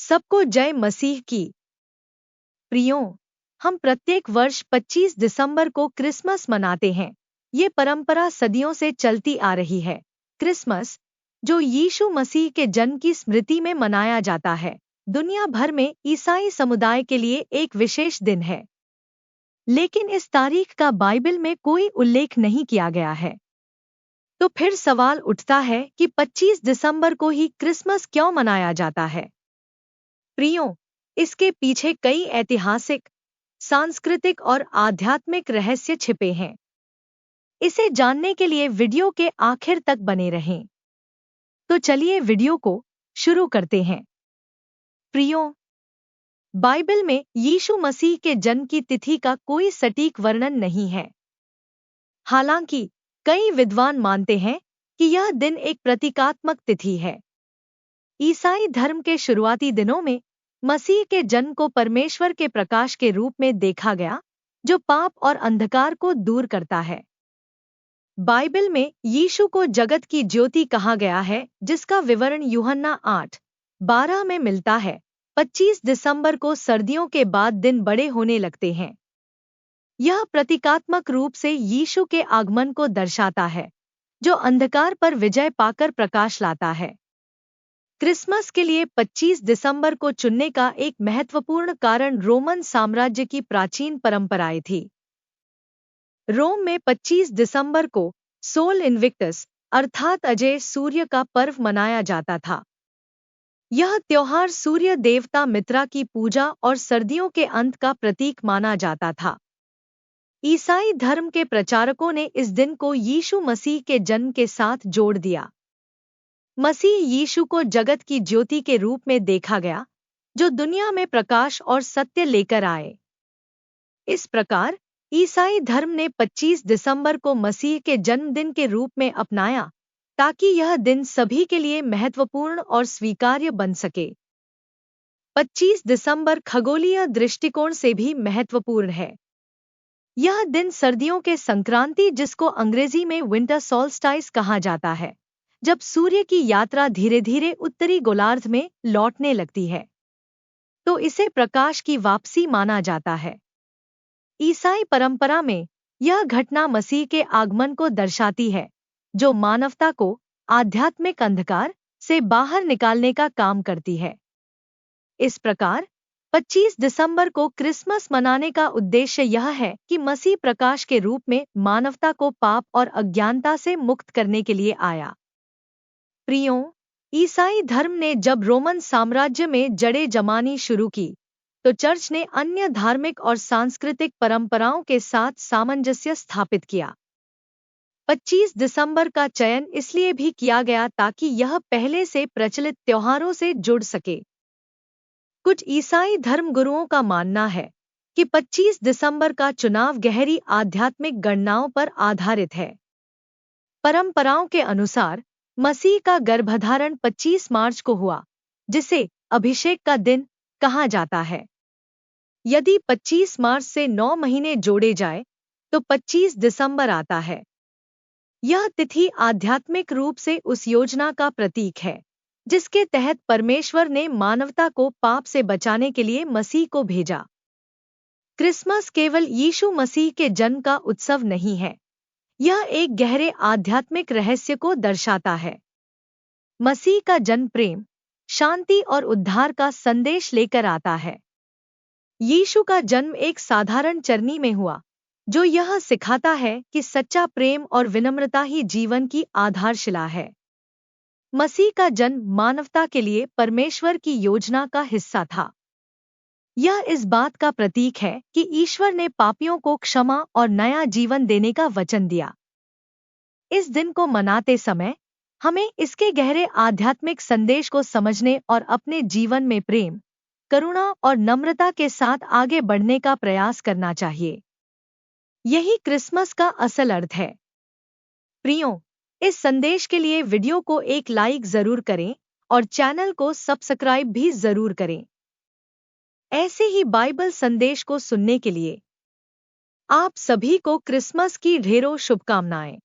सबको जय मसीह की। प्रियों, हम प्रत्येक वर्ष 25 दिसंबर को क्रिसमस मनाते हैं। ये परंपरा सदियों से चलती आ रही है। क्रिसमस, जो यीशु मसीह के जन्म की स्मृति में मनाया जाता है, दुनिया भर में ईसाई समुदाय के लिए एक विशेष दिन है। लेकिन इस तारीख का बाइबल में कोई उल्लेख नहीं किया गया है। तो फिर सवाल उठता है कि 25 दिसंबर को ही क्रिसमस क्यों मनाया जाता है? प्रियों, इसके पीछे कई ऐतिहासिक, सांस्कृतिक और आध्यात्मिक रहस्य छिपे हैं। इसे जानने के लिए वीडियो के आखिर तक बने रहें। तो चलिए वीडियो को शुरू करते हैं। प्रियों, बाइबल में यीशु मसीह के जन्म की तिथि का कोई सटीक वर्णन नहीं है। हालांकि कई विद्वान मानते हैं कि यह दिन एक प्रतीकात्मक तिथि है। ईसाई धर्म के शुरुआती दिनों में मसीह के जन्म को परमेश्वर के प्रकाश के रूप में देखा गया, जो पाप और अंधकार को दूर करता है। बाइबल में यीशु को जगत की ज्योति कहा गया है, जिसका विवरण यूहन्ना 8:12 में मिलता है। 25 दिसंबर को सर्दियों के बाद दिन बड़े होने लगते हैं। यह प्रतीकात्मक रूप से यीशु के आगमन को दर्शाता है, जो अंधकार पर विजय पाकर प्रकाश लाता है। क्रिसमस के लिए 25 दिसंबर को चुनने का एक महत्वपूर्ण कारण रोमन साम्राज्य की प्राचीन परंपराएं थी। रोम में 25 दिसंबर को सोल इन्विक्टस अर्थात अजय सूर्य का पर्व मनाया जाता था। यह त्योहार सूर्य देवता मित्रा की पूजा और सर्दियों के अंत का प्रतीक माना जाता था। ईसाई धर्म के प्रचारकों ने इस दिन को यीशु मसीह के जन्म के साथ जोड़ दिया। मसीह यीशु को जगत की ज्योति के रूप में देखा गया, जो दुनिया में प्रकाश और सत्य लेकर आए। इस प्रकार ईसाई धर्म ने 25 दिसंबर को मसीह के जन्मदिन के रूप में अपनाया, ताकि यह दिन सभी के लिए महत्वपूर्ण और स्वीकार्य बन सके। 25 दिसंबर खगोलीय दृष्टिकोण से भी महत्वपूर्ण है। यह दिन सर्दियों के संक्रांति, जिसको अंग्रेजी में विंटर सोल्स्टाइस कहा जाता है, जब सूर्य की यात्रा धीरे धीरे उत्तरी गोलार्ध में लौटने लगती है, तो इसे प्रकाश की वापसी माना जाता है। ईसाई परंपरा में यह घटना मसीह के आगमन को दर्शाती है, जो मानवता को आध्यात्मिक अंधकार से बाहर निकालने का काम करती है। इस प्रकार 25 दिसंबर को क्रिसमस मनाने का उद्देश्य यह है कि मसीह प्रकाश के रूप में मानवता को पाप और अज्ञानता से मुक्त करने के लिए आया। प्रियों, ईसाई धर्म ने जब रोमन साम्राज्य में जड़ें जमानी शुरू की, तो चर्च ने अन्य धार्मिक और सांस्कृतिक परंपराओं के साथ सामंजस्य स्थापित किया। 25 दिसंबर का चयन इसलिए भी किया गया ताकि यह पहले से प्रचलित त्योहारों से जुड़ सके। कुछ ईसाई धर्मगुरुओं का मानना है कि 25 दिसंबर का चुनाव गहरी आध्यात्मिक गणनाओं पर आधारित है। परंपराओं के अनुसार मसीह का गर्भधारण 25 मार्च को हुआ, जिसे अभिषेक का दिन कहा जाता है। यदि 25 मार्च से 9 महीने जोड़े जाए, तो 25 दिसंबर आता है। यह तिथि आध्यात्मिक रूप से उस योजना का प्रतीक है, जिसके तहत परमेश्वर ने मानवता को पाप से बचाने के लिए मसीह को भेजा। क्रिसमस केवल यीशु मसीह के जन्म का उत्सव नहीं है, यह एक गहरे आध्यात्मिक रहस्य को दर्शाता है। मसीह का जन्म प्रेम, शांति और उद्धार का संदेश लेकर आता है। यीशु का जन्म एक साधारण चरनी में हुआ, जो यह सिखाता है कि सच्चा प्रेम और विनम्रता ही जीवन की आधारशिला है। मसीह का जन्म मानवता के लिए परमेश्वर की योजना का हिस्सा था। यह इस बात का प्रतीक है कि ईश्वर ने पापियों को क्षमा और नया जीवन देने का वचन दिया। इस दिन को मनाते समय हमें इसके गहरे आध्यात्मिक संदेश को समझने और अपने जीवन में प्रेम, करुणा और नम्रता के साथ आगे बढ़ने का प्रयास करना चाहिए। यही क्रिसमस का असल अर्थ है। प्रियों, इस संदेश के लिए वीडियो को एक लाइक जरूर करें और चैनल को सब्सक्राइब भी जरूर करें। ऐसे ही बाइबल संदेश को सुनने के लिए आप सभी को क्रिसमस की ढेरों शुभकामनाएं।